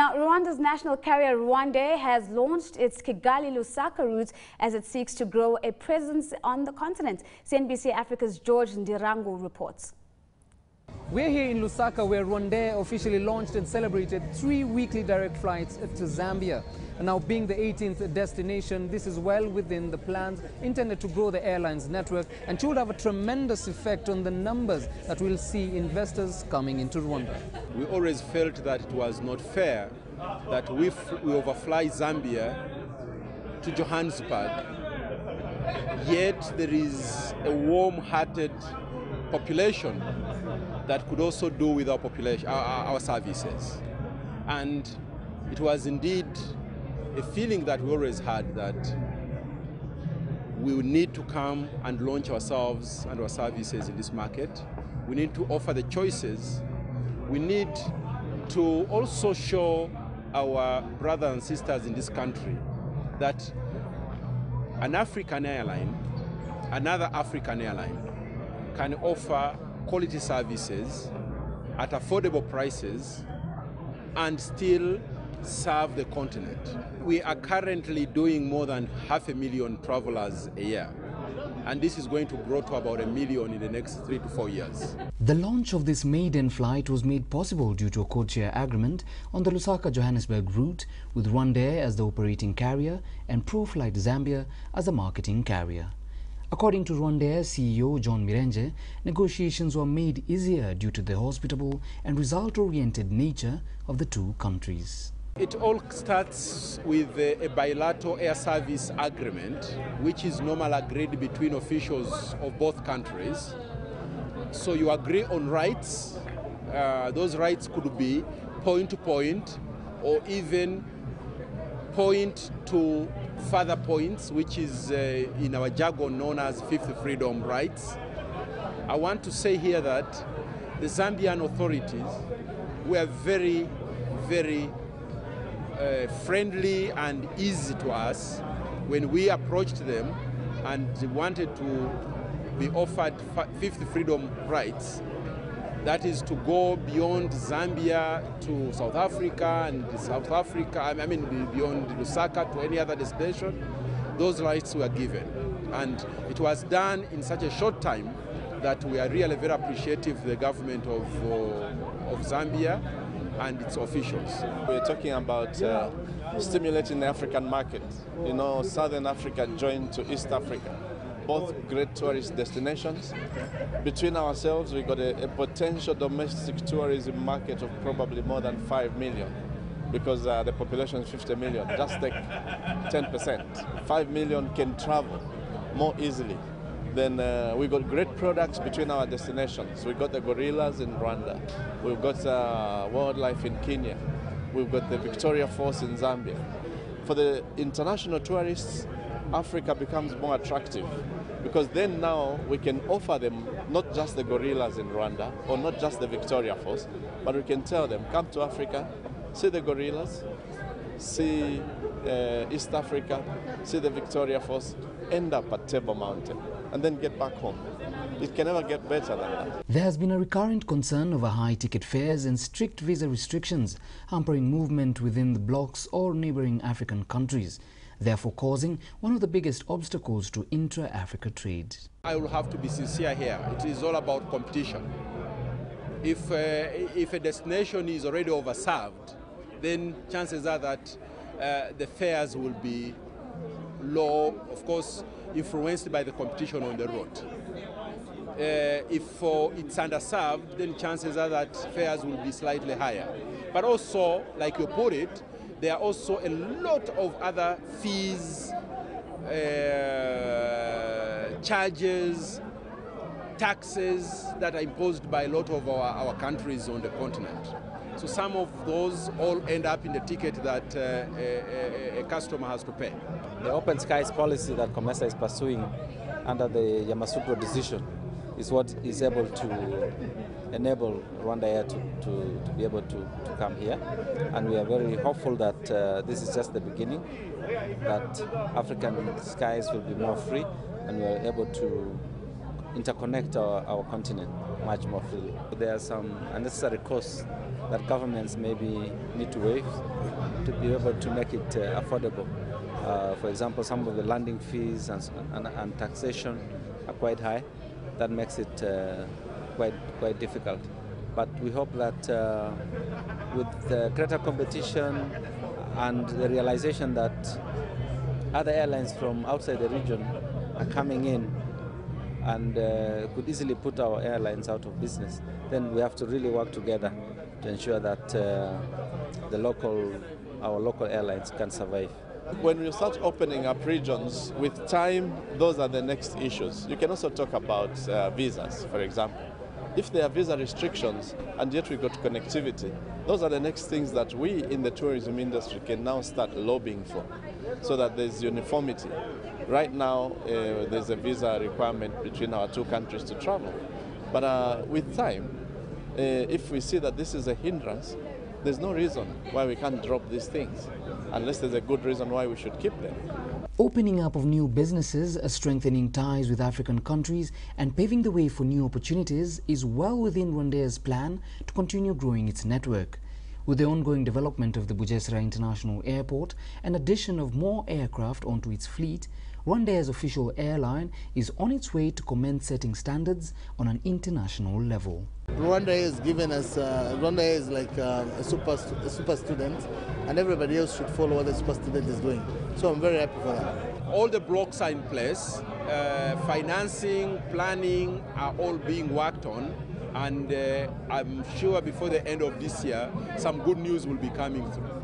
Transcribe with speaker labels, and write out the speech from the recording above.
Speaker 1: Now, Rwanda's national carrier RwandAir has launched its Kigali-Lusaka route as it seeks to grow a presence on the continent. CNBC Africa's George Ndirangu reports.
Speaker 2: We're here in Lusaka, where RwandAir officially launched and celebrated 3 weekly direct flights to Zambia. And now, being the 18th destination, this is well within the plans intended to grow the airline's network and should have a tremendous effect on the numbers that we'll see investors coming into Rwanda.
Speaker 3: We always felt that it was not fair that we overfly Zambia to Johannesburg, yet there is a warm-hearted population that could also do with our population, our services. And it was indeed a feeling that we always had that we would need to come and launch ourselves and our services in this market. We need to offer the choices. We need to also show our brothers and sisters in this country that an African airline, another African airline, can offer quality services at affordable prices and still serve the continent. We are currently doing more than 500,000 travelers a year, and this is going to grow to about 1 million in the next 3 to 4 years.
Speaker 2: The launch of this maiden flight was made possible due to a codeshare agreement on the Lusaka-Johannesburg route, with RwandAir as the operating carrier and ProFlight Zambia as the marketing carrier. According to RwandAir CEO John Mirenge, negotiations were made easier due to the hospitable and result-oriented nature of the two countries.
Speaker 3: It all starts with a bilateral air service agreement, which is normally agreed between officials of both countries. So you agree on rights. Those rights could be point-to-point or even point to further points, which is in our jargon known as fifth freedom rights. I want to say here that the Zambian authorities were very, very friendly and easy to us when we approached them and wanted to be offered fifth freedom rights. That is to go beyond Zambia to South Africa, and South Africa, I mean beyond Lusaka to any other destination. Those rights were given. And it was done in such a short time that we are really very appreciative of the government of Zambia and its officials.
Speaker 4: We're talking about stimulating the African market. You know, Southern Africa joined to East Africa. Both great tourist destinations. Between ourselves, we got a potential domestic tourism market of probably more than 5 million, because the population is 50 million. Just take 10%. 5 million can travel more easily. Then we got great products between our destinations. We got the gorillas in Rwanda. We've got wildlife in Kenya. We've got the Victoria Falls in Zambia. For the international tourists, Africa becomes more attractive, because then now we can offer them not just the gorillas in Rwanda or not just the Victoria Falls, but we can tell them, come to Africa, see the gorillas, see East Africa, see the Victoria Falls, end up at Table Mountain, and then get back home. It can never get better than that.
Speaker 2: There has been a recurrent concern over high ticket fares and strict visa restrictions hampering movement within the blocs or neighboring African countries, therefore causing one of the biggest obstacles to intra-Africa trade.
Speaker 3: I will have to be sincere here. It is all about competition. If a destination is already overserved, then chances are that the fares will be low, of course, influenced by the competition on the road. If it's underserved, then chances are that fares will be slightly higher. But also, like you put it, there are also a lot of other fees, charges, taxes that are imposed by a lot of our countries on the continent. So some of those all end up in the ticket that a customer has to pay.
Speaker 5: The open skies policy that COMESA is pursuing under the Yamoussoukro decision is what is able to enable RwandAir to be able to come here. And we are very hopeful that this is just the beginning, that African skies will be more free and we are able to interconnect our continent. much more freely. There are some unnecessary costs that governments maybe need to waive to be able to make it affordable. For example, some of the landing fees and taxation are quite high. That makes it quite difficult. But we hope that with greater competition and the realization that other airlines from outside the region are coming in and could easily put our airlines out of business, then we have to really work together to ensure that our local airlines can survive.
Speaker 4: When you start opening up regions, with time, those are the next issues. You can also talk about visas, for example. If there are visa restrictions and yet we got connectivity, those are the next things that we in the tourism industry can now start lobbying for, so that there's uniformity. Right now, there's a visa requirement between our two countries to travel. But with time, if we see that this is a hindrance, there's no reason why we can't drop these things, unless there's a good reason why we should keep them.
Speaker 2: Opening up of new businesses, strengthening ties with African countries and paving the way for new opportunities is well within RwandAir's plan to continue growing its network. With the ongoing development of the Bugesera International Airport and addition of more aircraft onto its fleet, RwandAir's official airline is on its way to commence setting standards on an international level.
Speaker 6: RwandAir has given us, RwandAir is like a super student, and everybody else should follow what the super student is doing. So I'm very happy for that.
Speaker 3: All the blocks are in place, financing, planning are all being worked on, and I'm sure before the end of this year, some good news will be coming through.